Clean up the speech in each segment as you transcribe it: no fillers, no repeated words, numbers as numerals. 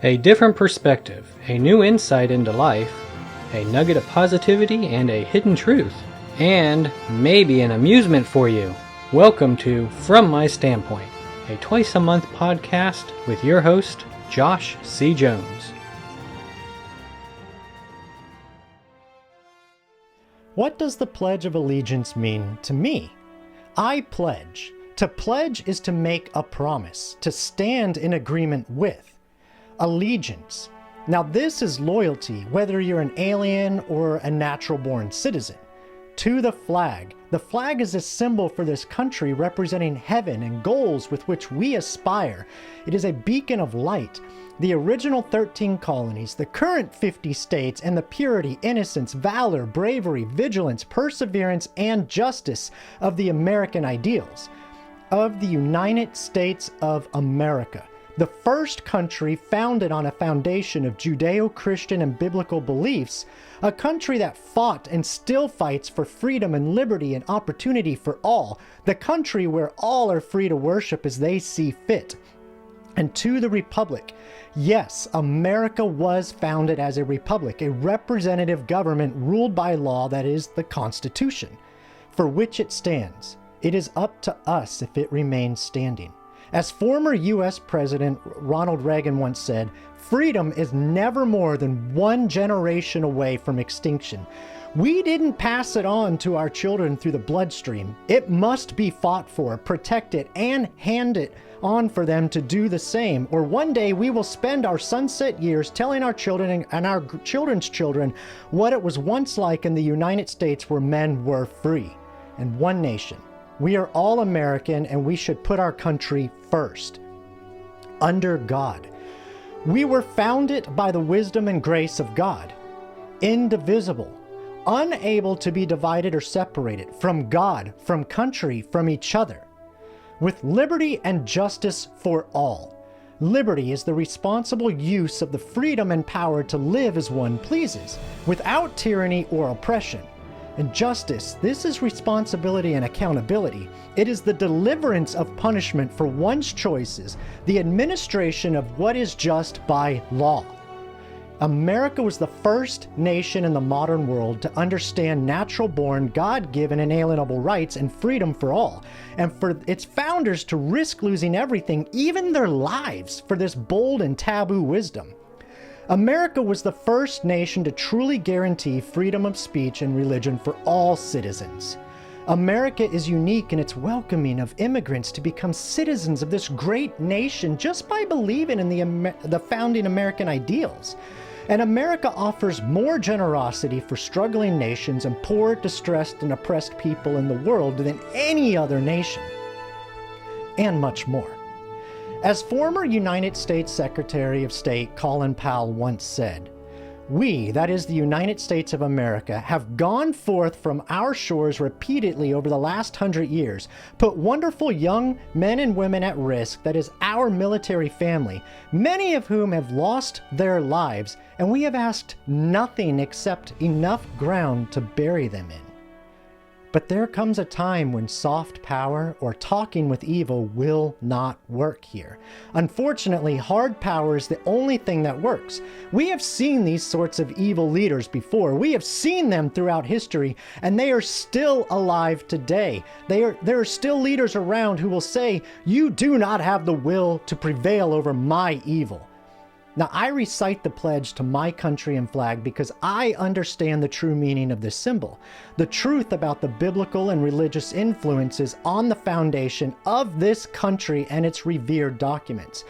A different perspective, a new insight into life, a nugget of positivity and a hidden truth, and maybe an amusement for you. Welcome to From My Standpoint, a twice-a-month podcast with your host, Josh C. Jones. What does the Pledge of Allegiance mean to me? I pledge. To pledge is to make a promise, to stand in agreement with. Allegiance. Now this is loyalty, whether you're an alien or a natural-born citizen. To the flag. The flag is a symbol for this country representing heaven and goals with which we aspire. It is a beacon of light. The original 13 colonies, the current 50 states, and the purity, innocence, valor, bravery, vigilance, perseverance, and justice of the American ideals. Of the United States of America. The first country founded on a foundation of Judeo-Christian and biblical beliefs, a country that fought and still fights for freedom and liberty and opportunity for all, the country where all are free to worship as they see fit. And to the Republic, yes, America was founded as a republic, a representative government ruled by law, that is, the Constitution, for which it stands. It is up to us if it remains standing. As former U.S. President Ronald Reagan once said, freedom is never more than one generation away from extinction. We didn't pass it on to our children through the bloodstream. It must be fought for, protected, and handed on for them to do the same, or one day we will spend our sunset years telling our children and our children's children what it was once like in the United States where men were free and one nation. We are all American and we should put our country first. Under God. We were founded by the wisdom and grace of God. Indivisible. Unable to be divided or separated from God, from country, from each other. With liberty and justice for all. Liberty is the responsible use of the freedom and power to live as one pleases, without tyranny or oppression. And justice, this is responsibility and accountability. It is the deliverance of punishment for one's choices, the administration of what is just by law. America was the first nation in the modern world to understand natural-born, God-given, inalienable rights and freedom for all, and for its founders to risk losing everything, even their lives, for this bold and taboo wisdom. America was the first nation to truly guarantee freedom of speech and religion for all citizens. America is unique in its welcoming of immigrants to become citizens of this great nation just by believing in the founding American ideals. And America offers more generosity for struggling nations and poor, distressed, and oppressed people in the world than any other nation. And much more. As former United States Secretary of State Colin Powell once said, "We, that is the United States of America, have gone forth from our shores repeatedly over the last 100 years, put wonderful young men and women at risk, that is our military family, many of whom have lost their lives, and we have asked nothing except enough ground to bury them in." But there comes a time when soft power or talking with evil will not work here. Unfortunately, hard power is the only thing that works. We have seen these sorts of evil leaders before. We have seen them throughout history, and they are still alive today. There are still leaders around who will say, "You do not have the will to prevail over my evil." Now, I recite the pledge to my country and flag because I understand the true meaning of this symbol, the truth about the biblical and religious influences on the foundation of this country and its revered documents.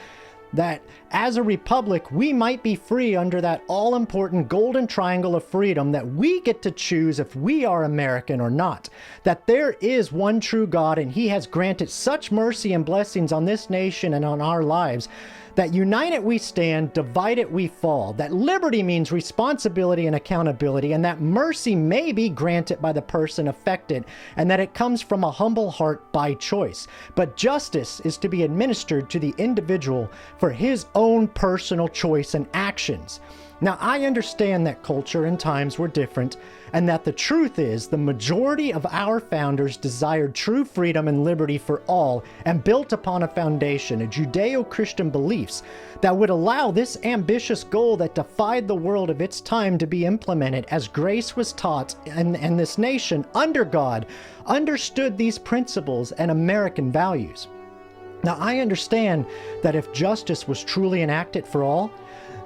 That as a republic, we might be free under that all-important golden triangle of freedom that we get to choose if we are American or not. That there is one true God and He has granted such mercy and blessings on this nation and on our lives that united we stand, divided we fall, that liberty means responsibility and accountability, and that mercy may be granted by the person affected, and that it comes from a humble heart by choice. But justice is to be administered to the individual for his own personal choice and actions. Now, I understand that culture and times were different, and that the truth is the majority of our founders desired true freedom and liberty for all, and built upon a foundation of Judeo-Christian beliefs that would allow this ambitious goal that defied the world of its time to be implemented as grace was taught, and this nation, under God, understood these principles and American values. Now, I understand that if justice was truly enacted for all,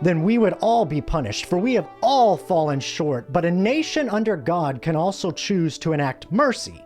then we would all be punished, for we have all fallen short. But a nation under God can also choose to enact mercy.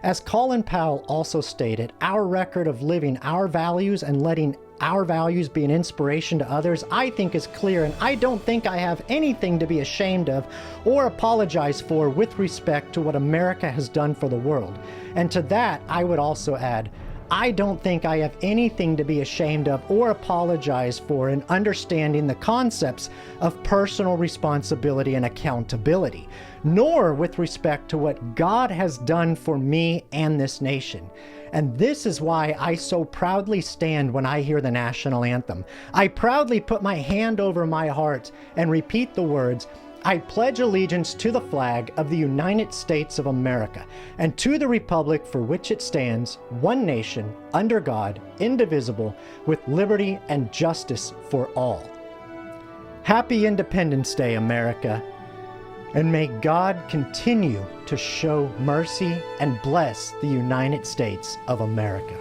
As Colin Powell also stated, our record of living our values and letting our values be an inspiration to others, I think is clear, and I don't think I have anything to be ashamed of or apologize for with respect to what America has done for the world. And to that, I would also add, I don't think I have anything to be ashamed of or apologize for in understanding the concepts of personal responsibility and accountability, nor with respect to what God has done for me and this nation. And this is why I so proudly stand when I hear the national anthem. I proudly put my hand over my heart and repeat the words, I pledge allegiance to the flag of the United States of America and to the republic for which it stands, one nation, under God, indivisible, with liberty and justice for all. Happy Independence Day, America, and may God continue to show mercy and bless the United States of America.